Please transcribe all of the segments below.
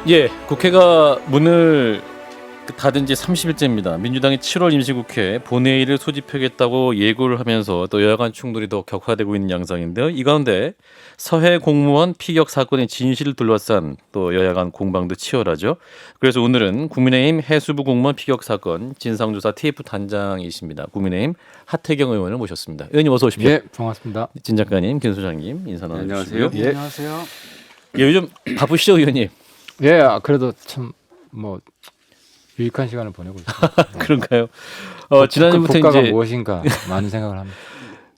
예, 국회가 문을 닫은 지 30일째입니다. 민주당이 7월 임시국회 본회의를 소집하겠다고 예고를 하면서 또 여야 간 충돌이 더 격화되고 있는 양상인데요. 이 가운데 서해 공무원 피격 사건의 진실을 둘러싼 또 여야 간 공방도 치열하죠. 그래서 오늘은 국민의힘 해수부 공무원 피격 사건 진상조사 TF 단장이십니다. 국민의힘 하태경 의원을 모셨습니다. 의원님 어서 오십시오. 예, 반갑습니다. 진 작가님, 김 소장님 인사 나눠주시고요. 예. 안녕하세요. 예, 요즘 바쁘시죠, 의원님? 예, 그래도 참 뭐 유익한 시간을 보내고 있습니다. 그런가요? 지난주부터 국가가 이제 무엇인가 많은 생각을 합니다.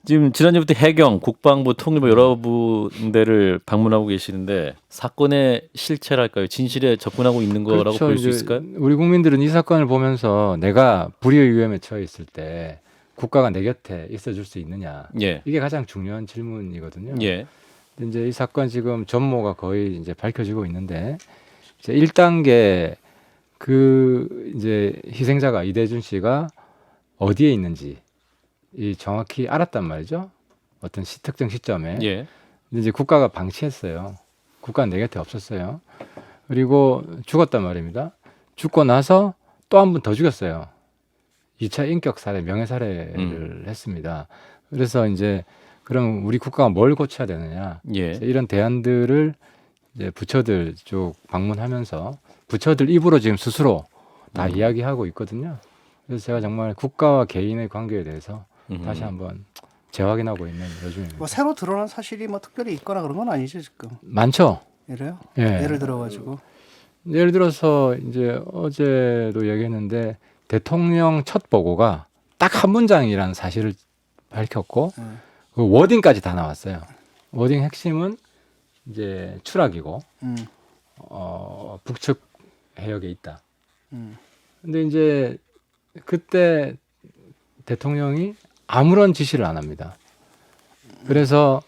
지금 지난주부터 해경, 국방부, 통일부 여러 군데를 방문하고 계시는데 사건의 실체랄까요? 진실에 접근하고 있는 거라고 볼 수 이제 있을까요? 우리 국민들은 이 사건을 보면서 내가 불의의 위험에 처해 있을 때 국가가 내 곁에 있어줄 수 있느냐, 예, 이게 가장 중요한 질문이거든요. 예, 근데 이제 이 사건 지금 전모가 거의 이제 밝혀지고 있는데 이제 1단계 그 이제 희생자가 이대준 씨가 어디에 있는지 이 정확히 알았단 말이죠. 어떤 특정 시점에. 예, 근데 이제 국가가 방치했어요. 국가는 내 곁에 없었어요. 그리고 죽었단 말입니다. 죽고 나서 또 한 번 더 죽였어요. 2차 인격 살해, 명예 살해를 했습니다. 그래서 이제 그럼 우리 국가가 뭘 고쳐야 되느냐? 예. 이런 대안들을 이제 부처들 쪽 방문하면서 부처들 입으로 지금 스스로 다 이야기하고 있거든요. 그래서 제가 정말 국가와 개인의 관계에 대해서 다시 한번 재확인하고 있는 요즘입니다. 뭐 새로 드러난 사실이 뭐 특별히 있거나 그런 건 아니죠 지금. 많죠. 이래요? 예. 예를 들어가지고. 예를 들어서 이제 어제도 얘기했는데 대통령 첫 보고가 딱 한 문장이라는 사실을 밝혔고 그 워딩까지 다 나왔어요. 워딩 핵심은 이제 추락이고 북측 해역에 있다. 근데 이제 그때 대통령이 아무런 지시를 안 합니다. 그래서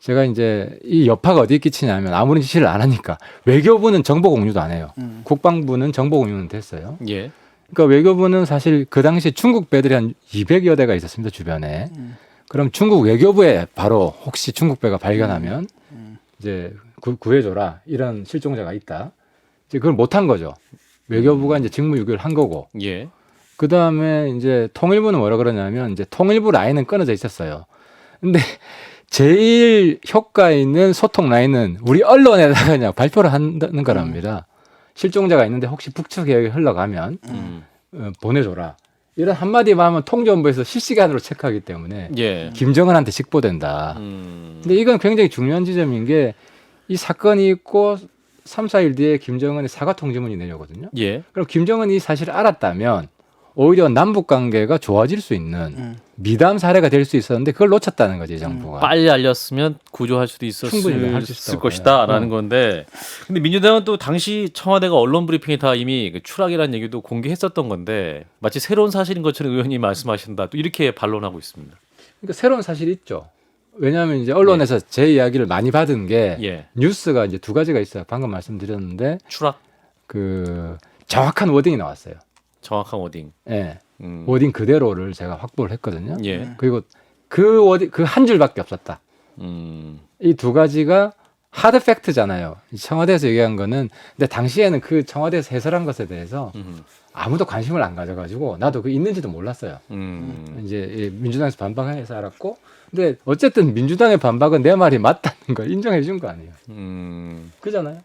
제가 이제 이 여파가 어디에 끼치냐면 아무런 지시를 안 하니까 외교부는 정보 공유도 안 해요. 국방부는 정보 공유는 됐어요. 예. 그러니까 외교부는 사실 그 당시 중국 배들이 한 200여 대가 있었습니다. 주변에. 그럼 중국 외교부에 바로 혹시 중국 배가 발견하면 이제 구해줘라 이런 실종자가 있다. 이제 그걸 못한 거죠. 외교부가 이제 직무유기를 한 거고. 예. 그 다음에 이제 통일부는 뭐라 그러냐면 이제 통일부 라인은 끊어져 있었어요. 근데 제일 효과 있는 소통 라인은 우리 언론에다가 그냥 발표를 한다는 거랍니다. 실종자가 있는데 혹시 북측 해역에 흘러가면 보내줘라. 이런 한마디만 하면 통전부에서 실시간으로 체크하기 때문에 예. 김정은한테 직보된다. 근데 이건 굉장히 중요한 지점인 게 이 사건이 있고 3, 4일 뒤에 김정은의 사과 통지문이 내려오거든요. 예. 그럼 김정은이 이 사실을 알았다면 오히려 남북 관계가 좋아질 수 있는 미담 사례가 될 수 있었는데 그걸 놓쳤다는 거지, 정부가. 빨리 알렸으면 구조할 수도 충분히 할수 있을 있다고 것이다라는 건데, 근데 민주당은 또 당시 청와대가 언론 브리핑에 다 이미 그 추락이라는 얘기도 공개했었던 건데 마치 새로운 사실인 것처럼 의원님 말씀하신다 또 이렇게 반론하고 있습니다. 그러니까 새로운 사실이 있죠. 왜냐하면 이제 언론에서 제 이야기를 많이 받은 게 예. 뉴스가 이제 두 가지가 있어요. 방금 말씀드렸는데 추락, 그 정확한 워딩이 나왔어요. 정확한 워딩. 예. 워딩 그대로를 제가 확보를 했거든요. 예. 그리고 그 워딩 그 한 줄밖에 없었다. 이 두 가지가 하드 팩트잖아요. 청와대에서 얘기한 거는 근데 당시에는 그 청와대에서 해설한 것에 대해서 아무도 관심을 안 가져가지고 나도 그 있는지도 몰랐어요. 이제 민주당에서 반박해서 알았고, 근데 어쨌든 민주당의 반박은 내 말이 맞다는 걸 인정해 준 거 아니에요. 그잖아요.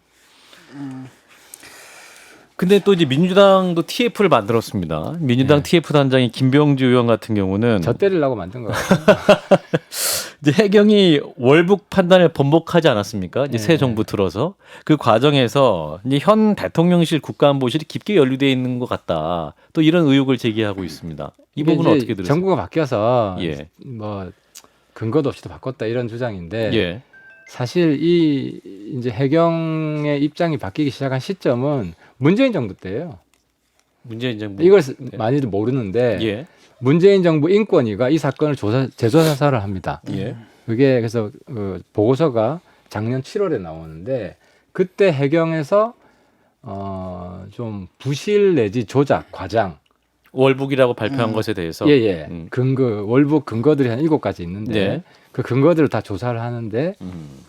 근데 또 이제 민주당도 TF를 만들었습니다. 민주당 TF 단장이 김병주 의원 같은 경우는 저 때리려고 만든 거예요. 이제 해경이 월북 판단을 번복하지 않았습니까? 이제 새 정부 들어서 그 과정에서 이제 현 대통령실 국가안보실이 깊게 연루돼 있는 것 같다. 또 이런 의혹을 제기하고 있습니다. 이 부분은 이게 어떻게 들으세요? 정부가 바뀌어서 예. 뭐 근거도 없이도 바꿨다 이런 주장인데 예. 사실 이 이제 해경의 입장이 바뀌기 시작한 시점은 문재인 정부 때예요. 문재인 정부 이걸 많이들 모르는데 예. 문재인 정부 인권위가 이 사건을 재조사를 합니다. 예. 그게 그래서 보고서가 작년 7월에 나오는데 그때 해경에서 좀 부실 내지 조작 과장 월북이라고 발표한 것에 대해서 예예 근거 월북 근거들이 한 7가지 있는데 네. 그 근거들을 다 조사를 하는데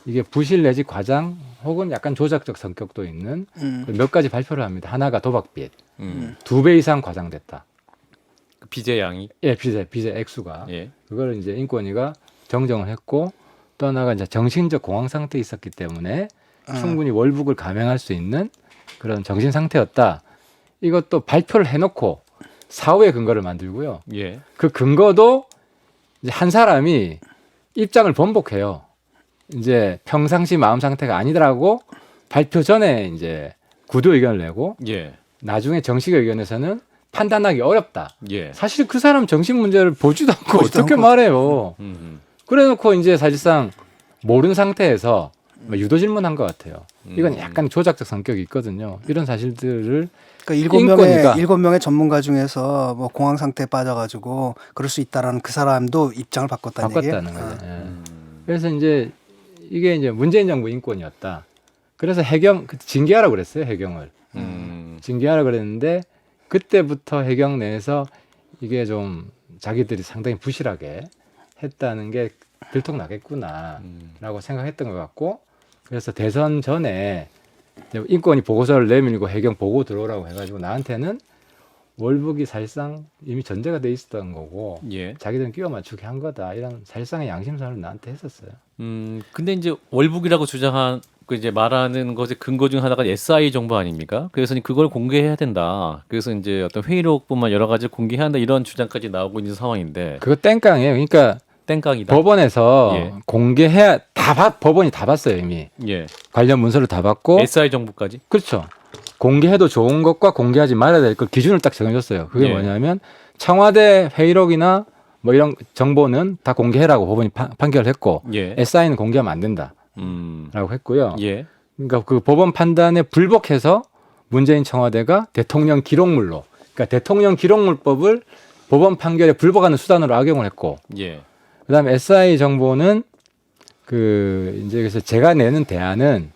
이게 부실 내지 과장 혹은 약간 조작적 성격도 있는 몇 가지 발표를 합니다. 하나가 도박빚, 2배 이상 과장됐다. 그 빚의 양이. 예, 빚의 액수가. 예. 그걸 이제 인권위가 정정을 했고 또 하나가 이제 정신적 공황 상태에 있었기 때문에 충분히 월북을 감행할 수 있는 그런 정신 상태였다. 이것도 발표를 해놓고 사후에 근거를 만들고요. 예. 그 근거도 이제 한 사람이 입장을 번복해요. 이제 평상시 마음 상태가 아니더라고 발표 전에 이제 구두 의견을 내고 예. 나중에 정식 의견에서는 판단하기 어렵다. 예. 사실 그 사람 정식 문제를 보지도 않고 보지도 어떻게 않고. 말해요. 음. 그래놓고 이제 사실상 모르는 상태에서 유도 질문한 것 같아요. 이건 약간 조작적 성격이 있거든요. 이런 사실들을 그러니까 인권위가- 7명의 전문가 중에서 뭐 공황 상태에 빠져가지고 그럴 수 있다라는 그 사람도 입장을 바꿨다는 얘기예요. 바꿨다는 거죠. 예. 그래서 이제 이게 이제 문재인 정부 인권이었다. 그래서 해경 징계하라고 그랬어요. 해경을 징계하라고 그랬는데 그때부터 해경 내에서 이게 좀 자기들이 상당히 부실하게 했다는 게 들통나겠구나라고 생각했던 것 같고 그래서 대선 전에 인권위 보고서를 내밀고 해경 보고 들어오라고 해가지고 나한테는 월북이 사실상 이미 전제가 돼 있었던 거고 예. 자기들은 끼워 맞추게 한 거다 이런 사실상의 양심선을 나한테 했었어요. 근데 이제 월북이라고 주장한 그 이제 말하는 것의 근거 중 하나가 SI 정보 아닙니까? 그래서 그걸 공개해야 된다. 그래서 이제 어떤 회의록뿐만 여러 가지 공개해야 한다 이런 주장까지 나오고 있는 상황인데 그거 땡깡이에요. 그러니까 땡깡이다. 법원에서 예. 공개해야 법원이 다 봤어요 이미 예. 관련 문서를 다 봤고 SI 정보까지. 그렇죠. 공개해도 좋은 것과 공개하지 말아야 될 것 기준을 딱 정해줬어요. 그게 예. 뭐냐면 청와대 회의록이나 뭐 이런 정보는 다 공개해라고 법원이 판결을 했고 예. SI는 공개하면 안 된다라고 했고요. 예. 그러니까 그 법원 판단에 불복해서 문재인 청와대가 대통령 기록물로 그러니까 대통령 기록물법을 법원 판결에 불복하는 수단으로 악용을 했고 예. 그다음에 SI 정보는 그 이제 그래서 제가 내는 대안은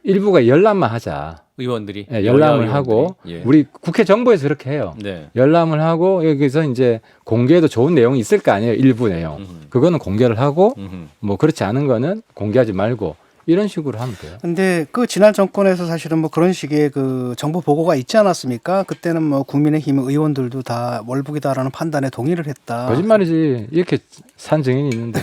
일부가 열람만 하자. 의원들이 예, 열람을 여야 하고 의원들이. 예. 우리 국회 정보에서 그렇게 해요. 네. 열람을 하고 여기서 이제 공개해도 좋은 내용이 있을 거 아니에요. 일부 내용. 그거는 공개를 하고 뭐 그렇지 않은 거는 공개하지 말고 이런 식으로 하면 돼요. 근데 그 지난 정권에서 사실은 뭐 그런 식의 그 정보 보고가 있지 않았습니까? 그때는 뭐 국민의힘 의원들도 다 월북이다라는 판단에 동의를 했다. 거짓말이지. 이렇게 산 증인이 있는데.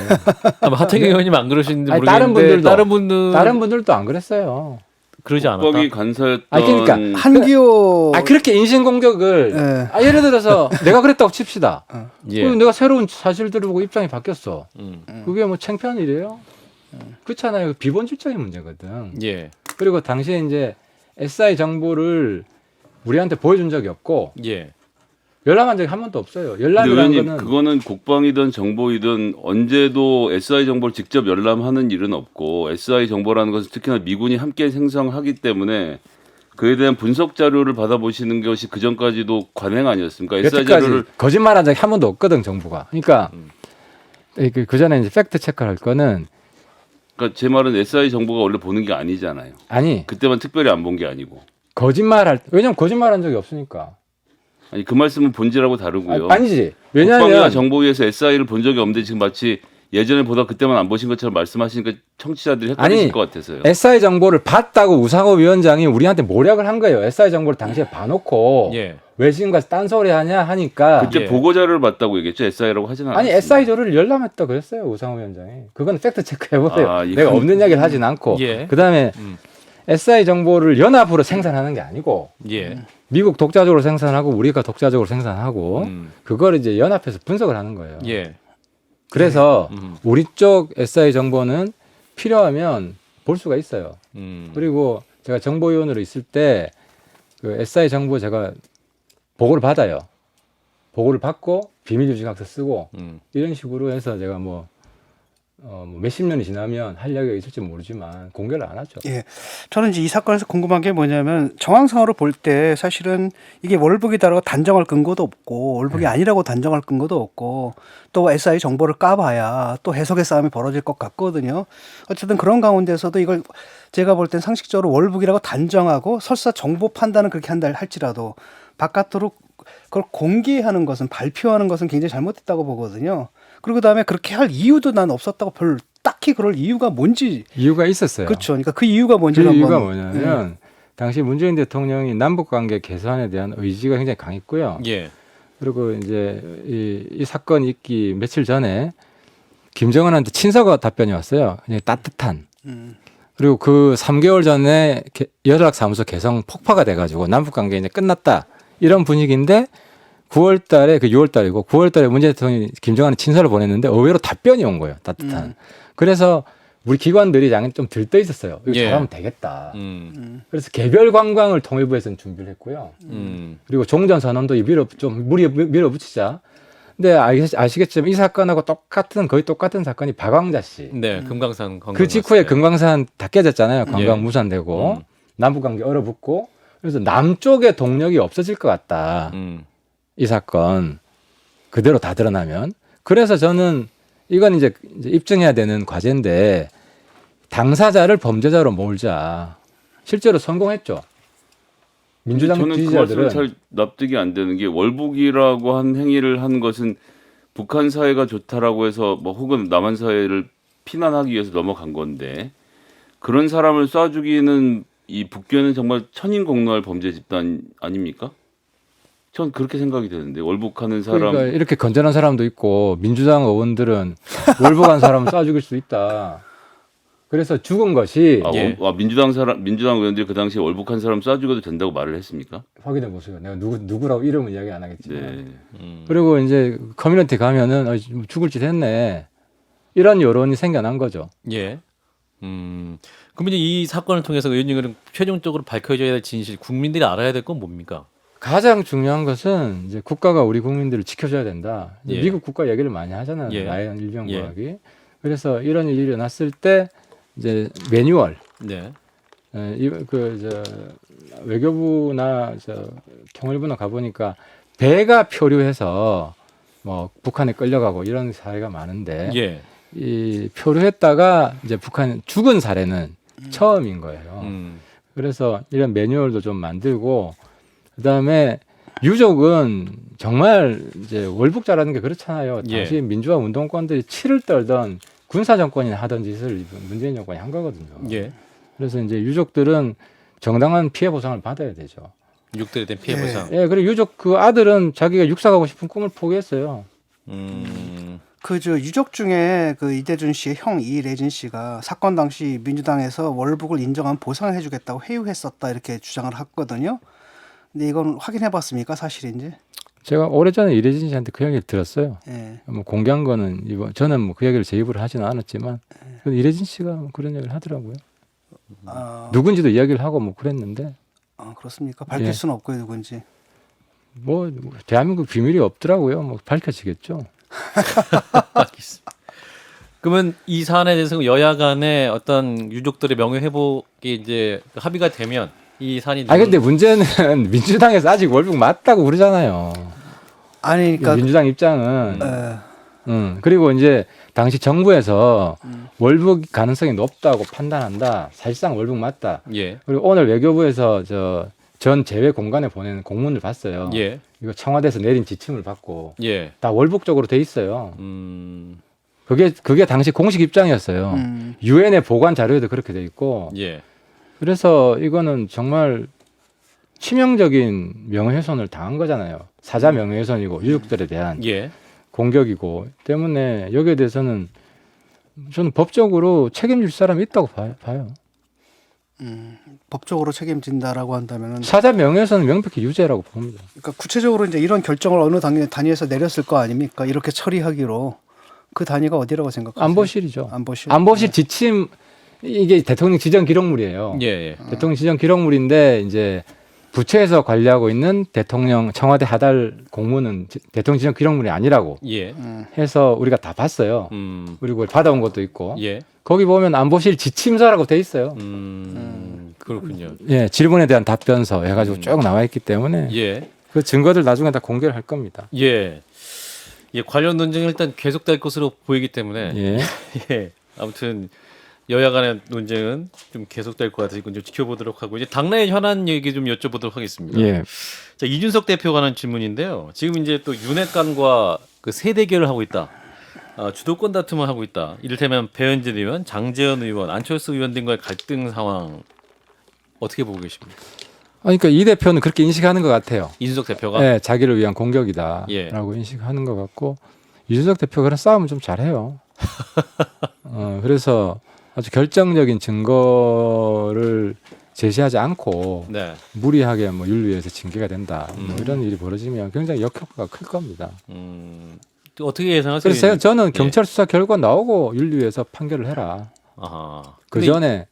아마 하태경 의원님 안 그러시는지 아니, 모르겠는데 다른 분들도 다른 분들 다른 분들도 안 그랬어요. 그러지 않았다. 국방위 간사였던 아니, 그러니까 한기호 그렇게 인신 공격을 예. 예를 들어서 내가 그랬다고 칩시다. 예. 그럼 내가 새로운 사실들을 보고 입장이 바뀌었어. 음. 그게 뭐 창피한 일이에요? 그렇잖아요. 비본질적인 문제거든. 예. 그리고 당시에 이제 SI 정보를 우리한테 보여준 적이 없고 예. 열람한 적이 한 번도 없어요. 근데 열람이라는 의원님 거는 그거는 국방이든 정보이든 언제도 SI 정보를 직접 열람하는 일은 없고 SI 정보라는 것은 특히나 미군이 함께 생성하기 때문에 그에 대한 분석 자료를 받아보시는 것이 그 전까지도 관행 아니었습니까? SI 여태까지 자료를 거짓말한 적이 한 번도 없거든 정부가. 그러니까 그 전에 이제 팩트 체크를 할 거는 그러니까 제 말은 SI 정보가 원래 보는 게 아니잖아요. 아니 그때만 특별히 안 본 게 아니고. 왜냐면 거짓말한 적이 없으니까. 아니 그 말씀은 본질하고 다르고요. 아니지. 국방위와 왜냐하면 정보위에서 SI를 본 적이 없는데 지금 마치 예전에 보다 그때만 안 보신 것처럼 말씀하시니까 청취자들이 헷갈리실 아니, 것 같아서요. SI 정보를 봤다고 우상호 위원장이 우리한테 모략을 한 거예요. SI 정보를 당시에 봐놓고 예. 왜 지금 가서 딴소리 하냐 하니까 그때 예. 보고 자료를 봤다고 얘기했죠. SI라고 하진 않았어요. 아니 SI 조를 열람했다 그랬어요. 우상호 위원장이. 그건 팩트 체크 해보세요. 아, 내가 이건- 없는 이야기를 하진 않고. 예. 그다음에 SI 정보를 연합으로 생산하는 게 아니고 예. 미국 독자적으로 생산하고 우리가 독자적으로 생산하고 음. 그걸 이제 연합해서 분석을 하는 거예요. 예. 그래서 음. 우리 쪽 SI 정보는 필요하면 볼 수가 있어요. 그리고 제가 정보위원으로 있을 때 그 SI 정보 제가 보고를 받아요. 보고를 받고 비밀유지각서 쓰고 이런 식으로 해서 제가 뭐 몇십 년이 지나면 할 이야기가 있을지 모르지만 공개를 안 하죠. 예. 저는 이제 이 사건에서 궁금한 게 뭐냐면 정황상으로 볼 때 사실은 이게 월북이다라고 단정할 근거도 없고 월북이 아니라고 단정할 근거도 없고 또 SI 정보를 까봐야 또 해석의 싸움이 벌어질 것 같거든요. 어쨌든 그런 가운데서도 이걸 제가 볼 땐 상식적으로 월북이라고 단정하고 설사 정보 판단은 그렇게 한다 할지라도 바깥으로 그걸 공개하는 것은 발표하는 것은 굉장히 잘못됐다고 보거든요. 그리고 그다음에 그렇게 할 이유도 난 없었다고 별 딱히 그럴 이유가 뭔지 이유가 있었어요. 그렇죠. 그러니까 그 이유가 그 뭔지 이유가 한번 뭐냐면 당시 문재인 대통령이 남북 관계 개선에 대한 의지가 굉장히 강했고요. 예. 그리고 이제 이 사건이 있기 며칠 전에 김정은한테 친서가 답변이 왔어요. 그냥 따뜻한. 그리고 그 3개월 전에 연락사무소 개성 폭파가 돼가지고 남북 관계 이제 끝났다 이런 분위기인데 9월 달에 그 6월 달이고 9월 달에 문재인 대통령이 김정은한테 친서를 보냈는데 의외로 답변이 온 거예요. 따뜻한. 그래서 우리 기관들이 양이 좀 들떠 있었어요. 이거 예. 잘하면 되겠다. 그래서 개별 관광을 통일부에서는 준비를 했고요. 그리고 종전 선언도 좀 밀어붙이자. 근데 아시겠지만 이 사건하고 거의 똑같은 사건이 박광자 씨. 네, 금강산 관광. 그 직후에 갔어요. 금강산 다 깨졌잖아요. 관광 예. 무산되고 남북관계 얼어붙고 그래서 남쪽에 동력이 없어질 것 같다. 이 사건 그대로 다 드러나면. 그래서 저는 이건 이제 입증해야 되는 과제인데 당사자를 범죄자로 몰자. 실제로 성공했죠. 민주당 저는 그 지지자들은 말씀은 잘 납득이 안 되는 게 월북이라고 한 행위를 한 것은 북한 사회가 좋다라고 해서 뭐 혹은 남한 사회를 피난하기 위해서 넘어간 건데 그런 사람을 쏴 죽이는 이 북괴는 정말 천인공노할 범죄 집단 아닙니까? 전 그렇게 생각이 되는데 월북하는 사람 그러니까 이렇게 건전한 사람도 있고 민주당 의원들은 월북한 사람을 쏴 죽일 수 있다. 그래서 죽은 것이 예. 민주당 의원들이 그 당시에 월북한 사람 쏴 죽여도 된다고 말을 했습니까? 확인해 보세요. 내가 누구라고 이름은 이야기 안 하겠지만. 네. 그리고 이제 커뮤니티 가면은 죽을 짓 했네. 이런 여론이 생겨난 거죠. 예. 그럼 이제 이 사건을 통해서 의원님은 최종적으로 밝혀져야 될 진실, 국민들이 알아야 될 건 뭡니까? 가장 중요한 것은 이제 국가가 우리 국민들을 지켜줘야 된다. 예. 미국 국가 얘기를 많이 하잖아요. 예. 라이언 일병과학이. 그래서 이런 일이 일어났을 때 이제 매뉴얼, 네. 외교부나 통일부나 가보니까 배가 표류해서 뭐 북한에 끌려가고 이런 사례가 많은데 예. 이 표류했다가 이제 북한 죽은 사례는 처음인 거예요. 그래서 이런 매뉴얼도 좀 만들고 그다음에 유족은 정말 이제 월북자라는 게 그렇잖아요. 예. 당시 민주화 운동권들이 치를 떨던 군사 정권이 하던 짓을 문재인 정권이 한 거거든요. 예. 그래서 이제 유족들은 정당한 피해 보상을 받아야 되죠. 육들에 대한 피해 보상. 예, 그리고 유족 그 아들은 자기가 육사 가고 싶은 꿈을 포기했어요. 그 유족 중에 그 이대준 씨의 형 이래진 씨가 사건 당시 민주당에서 월북을 인정한 보상을 해주겠다고 회유했었다 이렇게 주장을 했거든요. 근데 이건 확인해봤습니까 사실인지? 제가 오래전에 이래진 씨한테 그 얘기를 들었어요. 예. 뭐 공개한 거는 저는 뭐 그 얘기를 제 입으로 하지는 않았지만 이래진 씨가 뭐 그런 얘기를 하더라고요. 누군지도 이야기를 하고 뭐 그랬는데 그렇습니까? 밝힐 예. 수는 없고요 누군지. 뭐 대한민국 비밀이 없더라고요. 뭐 밝혀지겠죠. 알겠습니다. 그러면 이 사안에 대해서 여야 간의 어떤 유족들의 명예 회복이 이제 합의가 되면 이 사안이 근데 문제는 민주당에서 아직 월북 맞다고 그러잖아요. 아니 그러니까 민주당 입장은 에, 그리고 이제 당시 정부에서 월북 가능성이 높다고 판단한다. 사실상 월북 맞다. 예. 그리고 오늘 외교부에서 전 제외 공간에 보낸 공문을 봤어요. 예. 이거 청와대에서 내린 지침을 받고 예. 다 월북적으로 돼 있어요. 그게 당시 공식 입장이었어요. 유엔의 보관 자료에도 그렇게 돼 있고. 예. 그래서 이거는 정말 치명적인 명예훼손을 당한 거잖아요. 사자 명예훼손이고 유족들에 대한 예. 공격이고 때문에 여기에 대해서는 저는 법적으로 책임질 사람이 있다고 봐요. 법적으로 책임진다라고 한다면은 사자 명예훼손은 명백히 유죄라고 봅니다. 그러니까 구체적으로 이제 이런 결정을 어느 단위에서 내렸을 거 아닙니까? 이렇게 처리하기로 그 단위가 어디라고 생각하세요? 안보실이죠. 안보실. 안보실 지침 이게 대통령 지정 기록물이에요. 예. 예. 대통령 지정 기록물인데 이제 부처에서 관리하고 있는 대통령 청와대 하달 공문은 대통령 지정 기록물이 아니라고 예. 해서 우리가 다 봤어요. 그리고 받아온 것도 있고 예. 거기 보면 안보실 지침서라고 돼 있어요. 그렇군요. 예, 질문에 대한 답변서 해가지고 쭉 나와 있기 때문에 예. 그 증거들 나중에 다 공개를 할 겁니다. 예. 예, 관련 논쟁은 일단 계속될 것으로 보이기 때문에 예. 예. 아무튼 여야 간의 논쟁은 좀 계속될 것 같아서 이건 좀 지켜보도록 하고 이제 당내 현안 얘기 좀 여쭤보도록 하겠습니다. 예. 자, 이준석 대표가 하는 질문인데요. 지금 이제 또 윤핵관과 그 세대결을 하고 있다. 주도권 다툼을 하고 있다. 이를테면 배현진 의원, 장재현 의원, 안철수 의원 등과의 갈등 상황 어떻게 보고 계십니까? 그러니까 이 대표는 그렇게 인식하는 것 같아요. 이준석 대표가 네, 자기를 위한 공격이다라고 예. 인식하는 것 같고 이준석 대표가 그런 싸움은 좀 잘해요. 그래서 아주 결정적인 증거를 제시하지 않고 네. 무리하게 뭐 윤리위에서 징계가 된다. 뭐 이런 일이 벌어지면 굉장히 역효과가 클 겁니다. 또 어떻게 예상하세요? 그래서 저는 예. 경찰 수사 결과 나오고 윤리위에서 판결을 해라. 아하. 그 근데 전에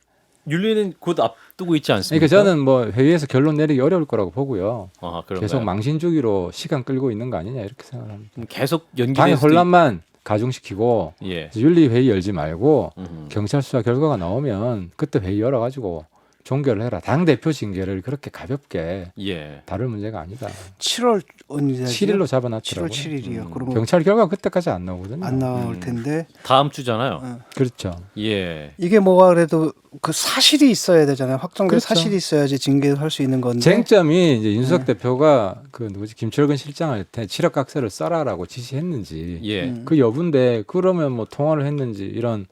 윤리는 곧 앞두고 있지 않습니까? 그러니까 저는 뭐 회의에서 결론 내리기 어려울 거라고 보고요. 아하, 그런가요? 계속 망신 주기로 시간 끌고 있는 거 아니냐 이렇게 생각합니다. 그럼 계속 연기될 당의 수도 혼란만 가중시키고 예. 윤리 회의 열지 말고 음. 경찰 수사 결과가 나오면 그때 회의 열어가지고 종결을 해라. 당 대표 징계를 그렇게 가볍게 예. 다룰 문제가 아니다. 7월 언제 7일로 7월 잡아놨더라고요. 7일이요. 그러면 경찰 결과 그때까지 안 나오거든요. 안 나올 텐데 다음 주잖아요. 그렇죠. 예. 이게 뭐가 그래도 그 사실이 있어야 되잖아요. 확정된 그렇죠. 사실이 있어야지 징계할 수 있는 건데. 쟁점이 이제 윤석 대표가 그 누구지 김철근 실장한테 7억 각서를 써라라고 지시했는지 예. 그 여부인데 그러면 뭐 통화를 했는지 이런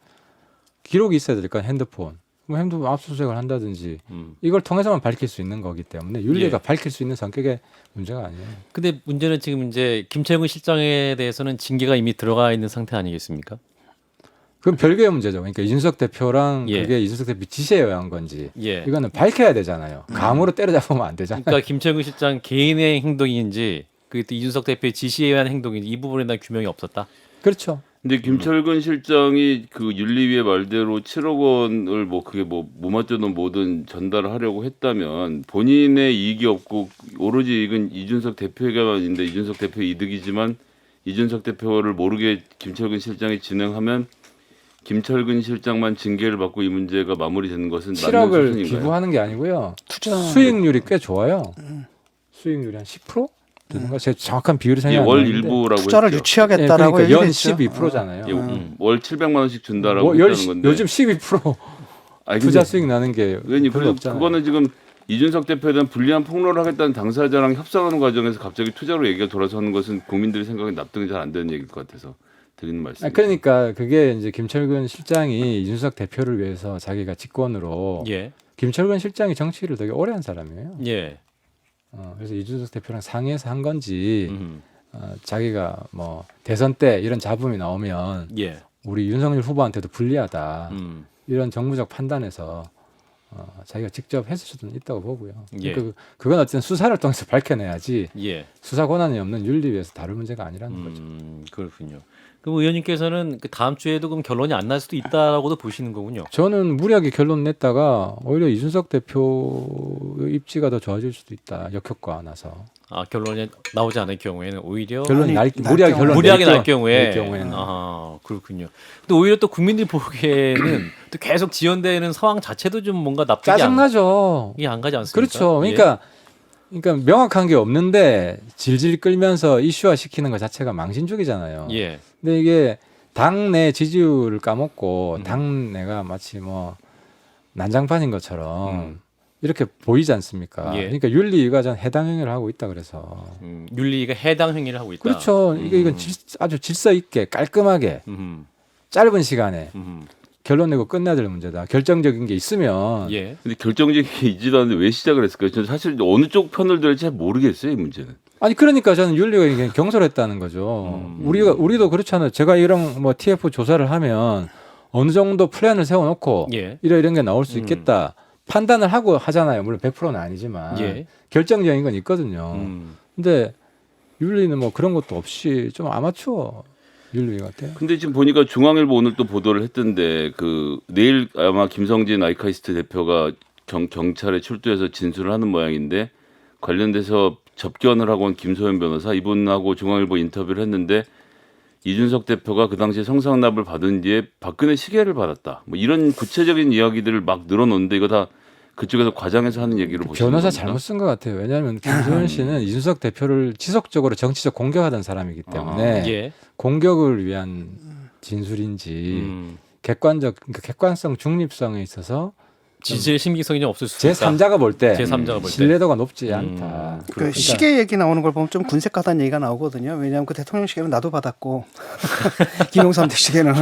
기록이 있어야 될까 핸드폰. 뭐 핸드폰 압수수색을 한다든지 이걸 통해서만 밝힐 수 있는 거기 때문에 윤리가 예. 밝힐 수 있는 성격의 문제가 아니에요. 근데 문제는 지금 이제 김철근 실장에 대해서는 징계가 이미 들어가 있는 상태 아니겠습니까? 그건 별개의 문제죠. 그러니까 이준석 대표랑 예. 그게 이준석 대표 지시에 의한 건지 예. 이거는 밝혀야 되잖아요. 감으로 때려잡으면 안 되잖아요. 그러니까 김철근 실장 개인의 행동인지 그게 또 이준석 대표의 지시에 의한 행동인지 이 부분에 대한 규명이 없었다. 그렇죠. 근데 김철근 실장이 그 윤리위의 말대로 7억 원을 뭐 그게 뭐 무마저든 뭐든 전달하려고 했다면 본인의 이익이 없고 오로지 이익은 이준석 대표에게만 있는데 이준석 대표 이득이지만 이준석 대표를 모르게 김철근 실장이 진행하면 김철근 실장만 징계를 받고 이 문제가 마무리되는 것은 맞는 7억을 수준인가요? 기부하는 게 아니고요. 투자 수익률이 꽤 좋아요. 수익률이 한 10%? 되는가? 제가 정확한 비율이 예, 생각이 안 월 나는데. 일부라고 투자를 했죠. 유치하겠다라고 그러니까 연 얘기했죠. 12%잖아요. 예, 월 700만 원씩 준다라고 뭐 했다는 건데. 요즘 12% 아니, 투자 근데 수익 나는 게 의원님 별로 없잖아요. 그거는 지금 이준석 대표에 대한 불리한 폭로를 하겠다는 당사자랑 협상하는 과정에서 갑자기 투자로 얘기가 돌아서는 것은 국민들의 생각에 납득이 잘 안 되는 얘기일 것 같아서 드리는 말씀. 그러니까 그게 이제 김철근 실장이 이준석 대표를 위해서 자기가 직권으로 예. 김철근 실장이 정치를 되게 오래 한 사람이에요. 예. 그래서 이준석 대표랑 상의해서 한 건지 자기가 뭐 대선 때 이런 잡음이 나오면 예. 우리 윤석열 후보한테도 불리하다 이런 정무적 판단에서 자기가 직접 했을 수도 있다고 보고요. 예. 그건 어쨌든 수사를 통해서 밝혀내야지 예. 수사 권한이 없는 윤리위에서 다룰 문제가 아니라는 거죠. 그렇군요. 그럼 의원님께서는 그 다음 주에도 그럼 결론이 안 날 수도 있다라고도 보시는 거군요. 저는 무리하게 결론 냈다가 오히려 이준석 대표의 입지가 더 좋아질 수도 있다. 역효과 나서. 아 결론이 나오지 않을 경우에는 오히려 결론이 아니, 무리하게 결론 무리하게 날 낼 경우에는 아 그렇군요. 근데 오히려 또 국민들이 보기에는 또 계속 지연되는 상황 자체도 좀 뭔가 납득이 짜증나죠. 이게 안 가지 않습니까? 그렇죠. 그러니까 명확한 게 없는데 질질 끌면서 이슈화 시키는 것 자체가 망신주기잖아요. 예. 근데 이게 당내 지지율을 까먹고 당내가 마치 뭐 난장판인 것처럼 이렇게 보이지 않습니까? 예. 그러니까 윤리위가 전 해당 행위를 하고 있다 그래서. 윤리가 해당 행위를 하고 있다. 그렇죠. 이건 아주 질서 있게 깔끔하게 짧은 시간에 결론 내고 끝내야 될 문제다. 결정적인 게 있으면 예. 근데 결정적인 게 있지도 않는데 왜 시작을 했을까요? 저는 사실 어느 쪽 편을 들을지 잘 모르겠어요, 이 문제는. 아니 그러니까 저는 윤리가 이게 경솔했다는 거죠. 우리도 그렇잖아요. 제가 이런 뭐 TF 조사를 하면 어느 정도 플랜을 세워놓고 예. 이런 게 나올 수 있겠다 판단을 하고 하잖아요. 물론 100%는 아니지만 예. 결정적인 건 있거든요. 근데 윤리는 뭐 그런 것도 없이 좀 아마추어 윤리 같아요. 근데 지금 보니까 중앙일보 오늘 또 보도를 했던데 그 내일 아마 김성진 아이카이스트 대표가 경찰에 출두해서 진술을 하는 모양인데 관련돼서 접견을 하고 온 김소연 변호사 이분하고 중앙일보 인터뷰를 했는데 이준석 대표가 그 당시에 성상납을 받은 뒤에 박근혜 시계를 받았다. 뭐 이런 구체적인 이야기들을 막 늘어놓는데 이거 다 그쪽에서 과장해서 하는 얘기로 보시는 변호사 겁니까? 잘못 쓴 것 같아요. 왜냐하면 김소연 씨는 이준석 대표를 지속적으로 정치적 공격하던 사람이기 때문에 예. 공격을 위한 진술인지 객관성 중립성에 있어서 지지의 심기성이 좀 없을 수 제 있다. 3자가 볼 때 제3자가 볼 때. 신뢰도가 높지 않다. 그 시계 얘기 나오는 걸 보면 좀 군색하다는 얘기가 나오거든요. 왜냐하면 그 대통령 시계는 나도 받았고 김영삼 시계는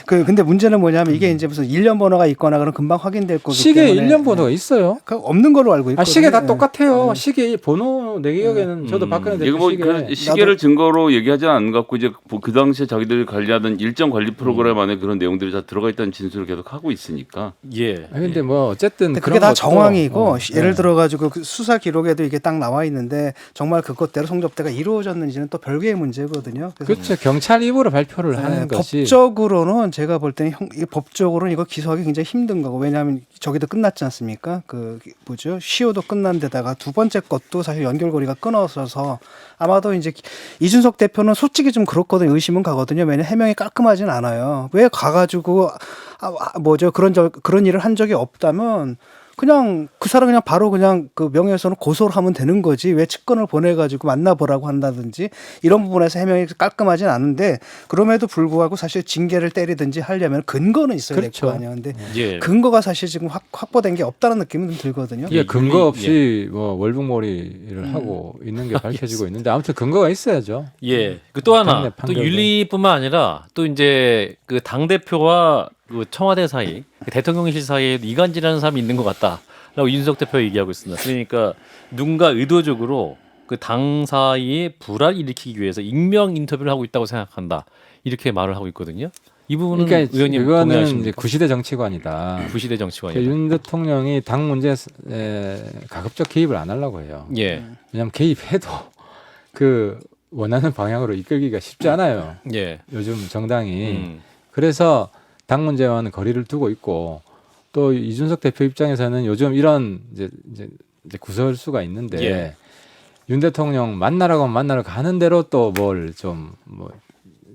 근데 문제는 뭐냐면 이게 이제 무슨 1년 번호가 있거나 그럼 금방 확인될 거기 시계에 때문에 1년 번호가 있어요. 그 없는 걸로 알고 있거든요. 시계 다 예. 똑같아요. 시계 번호 내 기억에는 저도 박근혜 이거 대표 뭐 시계 그런 시계를 증거로 얘기하지 않은 것 같고 이제 그 당시에 자기들이 관리하던 일정 관리 프로그램 안에 그런 내용들이 다 들어가 있다는 진술을 계속 하고 있으니까. 예. 근데 뭐 어쨌든 근데 그런 그게 다 것도, 정황이고 네. 예를 들어 가지고 그 수사 기록에도 이게 딱 나와 있는데 정말 그것대로 성접대가 이루어졌는지는 또 별개의 문제거든요. 그래서 그렇죠. 경찰 입으로 발표를 하는 것이 법적으로는 제가 볼 때는 법적으로는 이거 기소하기 굉장히 힘든 거고 왜냐하면 저기도 끝났지 않습니까? 그 뭐죠? 시효도 끝난 데다가 두 번째 것도 사실 연결고리가 끊어져서 아마도 이제 이준석 대표는 솔직히 좀 그렇거든요. 의심은 가거든요. 왜냐면 해명이 깔끔하진 않아요. 왜 가가지고 뭐죠? 그런 일을 한 적이 없다면 그냥 그 사람 그냥 바로 그냥 그 명예훼손을 고소를 하면 되는 거지 왜 측근을 보내가지고 만나보라고 한다든지 이런 부분에서 해명이 깔끔하진 않은데 그럼에도 불구하고 사실 징계를 때리든지 하려면 근거는 있어야 될 그렇죠. 거 아니에요. 근데 예. 근거가 사실 지금 확보된 게 없다는 느낌은 좀 들거든요. 이게 근거 없이 뭐 월북몰이를 하고 있는 게 밝혀지고 있는데 아무튼 근거가 있어야죠. 예. 그 또 하나 당내 또 판결도. 윤리뿐만 아니라 또 이제 그 당 대표와 그 청와대 사이, 그 대통령실 사이에 이간질하는 사람이 있는 것 같다라고 이준석 대표가 얘기하고 있습니다. 그러니까 누군가 의도적으로 그 당 사이에 불화를 일으키기 위해서 익명 인터뷰를 하고 있다고 생각한다. 이렇게 말을 하고 있거든요. 이 부분은 그러니까 의원님 이거는 이제 동의하십니까? 구시대 정치관이다. 구시대 정치관이다. 윤 대통령이 당 문제에 가급적 개입을 안 하려고 해요. 예. 왜냐하면 개입해도 그 원하는 방향으로 이끌기가 쉽지 않아요. 예. 요즘 정당이. 그래서 당 문제와는 거리를 두고 있고 또 이준석 대표 입장에서는 요즘 이런 이제 구설수가 있는데 예. 윤 대통령 만나라고 하면 만나러 가는 대로 또 뭘 좀 뭐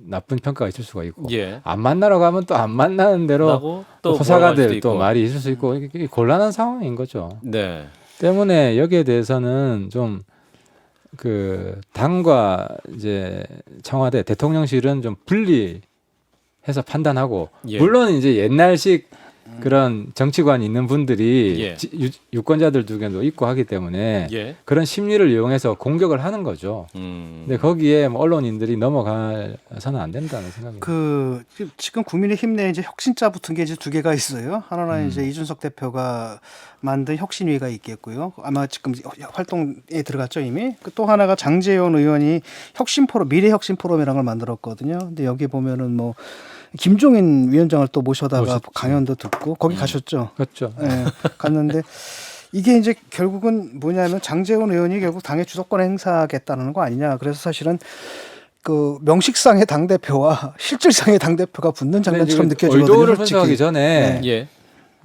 나쁜 평가가 있을 수가 있고 예. 안 만나라고 하면 또 안 만나는 대로 라고 또 호사가들 수도 또 있고. 말이 있을 수 있고 이게 곤란한 상황인 거죠. 네. 때문에 여기에 대해서는 좀 그 당과 이제 청와대 대통령실은 좀 분리해서 판단하고 예. 물론 이제 옛날식 그런 정치관이 있는 분들이 예. 유권자들 중에도 있고 하기 때문에 예. 그런 심리를 이용해서 공격을 하는 거죠. 근데 거기에 뭐 언론인들이 넘어가서는 안 된다는 생각입니다. 그 지금 국민의힘 내 이제 혁신자 붙은 게 이제 두 개가 있어요. 하나는 이제 이준석 대표가 만든 혁신위가 있겠고요. 아마 지금 활동에 들어갔죠 이미. 또 하나가 장제원 의원이 미래혁신포럼이라는 걸 만들었거든요. 근데 여기 보면은 뭐 김종인 위원장을 또 모셔다가 모셨죠. 강연도 듣고 거기 가셨죠. 그렇죠. 예, 갔는데 이게 이제 결국은 뭐냐면 장제원 의원이 결국 당의 주도권 행사하겠다는 거 아니냐. 그래서 사실은 그 명식상의 당 대표와 실질상의 당 대표가 붙는 장면처럼 느껴지거든요. 의도를 솔직히. 분석하기 전에 예.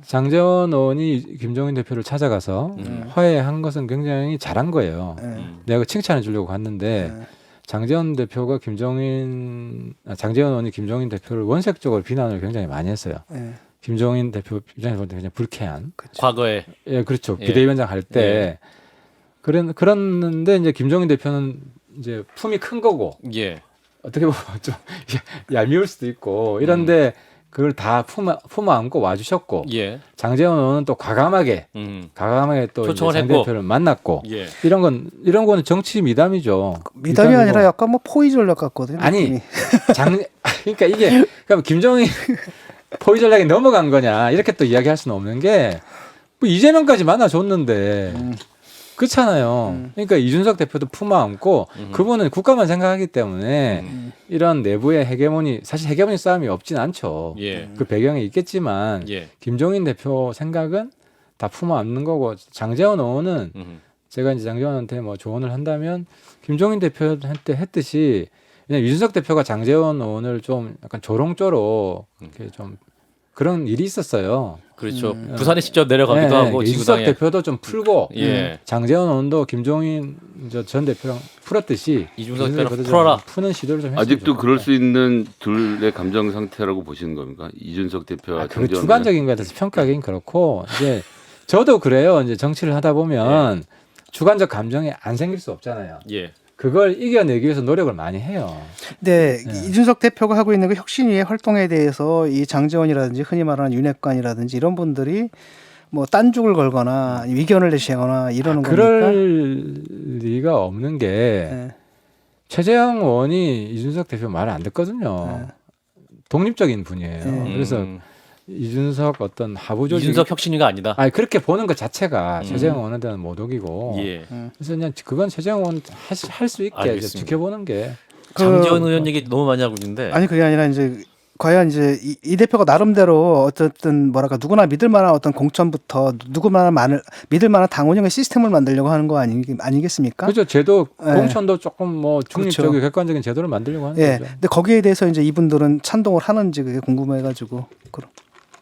장제원 의원이 김종인 대표를 찾아가서 화해한 것은 굉장히 잘한 거예요. 예. 내가 칭찬해 주려고 갔는데 장제원 의원이 김종인 대표를 원색적으로 비난을 굉장히 많이 했어요. 예. 김종인 대표 입장에서 볼 때 그냥 불쾌한. 과거에 예, 그렇죠. 예. 비대위원장 할 때. 그랬는데 이제 김종인 대표는 이제 품이 큰 거고 예. 어떻게 보면 좀 얄미울 수도 있고 이런데 그걸 다 품어 안고 와주셨고 예. 장제원 의원은 또 과감하게 또 이제 초청을 장 했고. 대표를 만났고 예. 이런 거는 정치 미담이죠. 미담이 미담이고. 아니라 약간 뭐 포위 전략 같거든요. 아니 느낌이. 그러니까 이게 그럼 김종인 포위 전략에 넘어간 거냐 이렇게 또 이야기할 수는 없는 게 뭐 이재명까지 만나줬는데 그렇잖아요. 그러니까 이준석 대표도 품어 안고 그분은 국가만 생각하기 때문에 이런 내부의 사실 헤게모니 싸움이 없진 않죠. 예. 그 배경에 있겠지만 예. 김종인 대표 생각은 다 품어 안는 거고 장제원 의원은 제가 이제 장제원한테 뭐 조언을 한다면 김종인 대표한테 했듯이 그냥 이준석 대표가 장제원 의원을 좀 약간 조롱조로 이렇게 좀 그런 일이 있었어요. 그렇죠. 부산에 직접 내려가기도 하고 이준석 지구당에. 대표도 좀 풀고 예. 장제원 의원도 김종인 전 대표랑 풀었듯이 이준석 이준석 대표랑 대표도 좀 풀어라. 푸는 시도를 좀 했으면 아직도 좋겠다. 그럴 수 있는 둘의 감정 상태라고 보시는 겁니까? 이준석 대표와 그 장제원 주관적인 거에 대해서 평가하기는 그렇고 이제 저도 그래요. 이제 정치를 하다 보면 주관적 감정이 안 생길 수 없잖아요. 예. 그걸 이겨내기 위해서 노력을 많이 해요. 네, 이준석 대표가 하고 있는 그 혁신위의 활동에 대해서 이 장제원이라든지 흔히 말하는 윤핵관이라든지 이런 분들이 뭐 딴죽을 걸거나 위견을 내시거나 이러는 겁니까? 그럴 리가 없는 게 예. 최재형 의원이 이준석 대표 말을 안 듣거든요. 독립적인 분이에요. 그래서 이준석 어떤 하부 조직 이준석 혁신위가 아니다. 아니 그렇게 보는 것 자체가 최재형 의원에 대한 모독이고 예. 그래서 그냥 그건 최재형 의원 할 수 있게 이제 알겠습니다. 지켜보는 게 장재원 의원 얘기 너무 많이 하고 있는데. 아니 그게 아니라 이제 과연 이제 이 대표가 나름대로 어쨌든 뭐랄까 누구나 믿을 만한 어떤 공천부터 누구나 믿을 만한 당 운영의 시스템을 만들려고 하는 거 아니겠습니까? 그죠 제도 예. 공천도 조금 뭐 중립적이고 그렇죠. 객관적인 제도를 만들려고 하는 예. 거죠. 근데 거기에 대해서 이제 이분들은 찬동을 하는지 그게 궁금해가지고 그럼.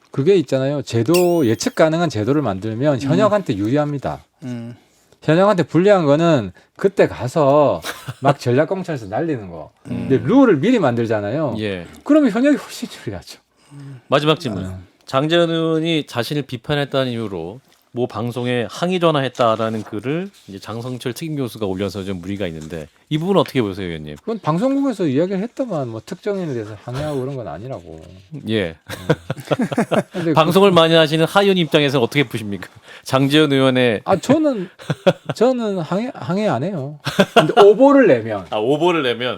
그게 있잖아요. 제도 예측 가능한 제도를 만들면 현역한테 유리합니다. 현역한테 불리한 거는 그때 가서 막 전략공천에서 날리는 거. 근데 룰을 미리 만들잖아요. 예. 그러면 현역이 훨씬 유리하죠. 마지막 질문. 장재원 의원이 자신을 비판했다는 이유로 모 방송에 항의 전화했다라는 글을 이제 장성철 특임 교수가 올려서 좀 무리가 있는데 이 부분 어떻게 보세요, 의원님? 그건 방송국에서 이야기를 했더만 뭐 특정인에 대해서 항의하고 그런 건 아니라고. 예. 근데 방송을 많이 하시는 하 의원 입장에서 어떻게 보십니까? 장재원 의원의 저는 항의 안 해요. 근데 오보를 내면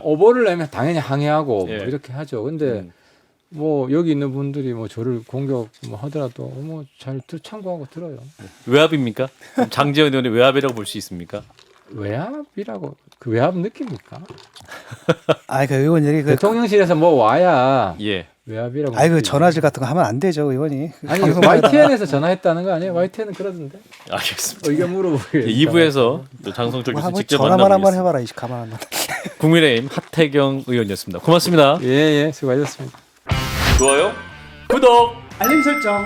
오보를 내면 당연히 항의하고 예. 뭐 이렇게 하죠. 근데 뭐 여기 있는 분들이 뭐 저를 공격 뭐 하더라도 뭐 잘 참고하고 들어요. 외압입니까? 장재원 의원의 외압이라고 볼 수 있습니까? 외압이라고 그 외압 느낍니까? 아, 그 의원들이 그 대통령실에서 뭐 와야 예. 외압이라고. 아이 그 느끼지. 전화질 같은 거 하면 안 되죠, 의원이. 아니 방송국에다가. YTN에서 전화했다는 거 아니에요? YTN은 그러던데. 알겠습니다. 의견 물어보기. 2부에서 장성철 뭐 교수 한번 직접 전화만 한번 만나보겠습니다. 해봐라, 이 가만 한번. 국민의힘 하태경 의원이었습니다. 고맙습니다. 예, 수고하셨습니다. 좋아요. 구독. 알림 설정.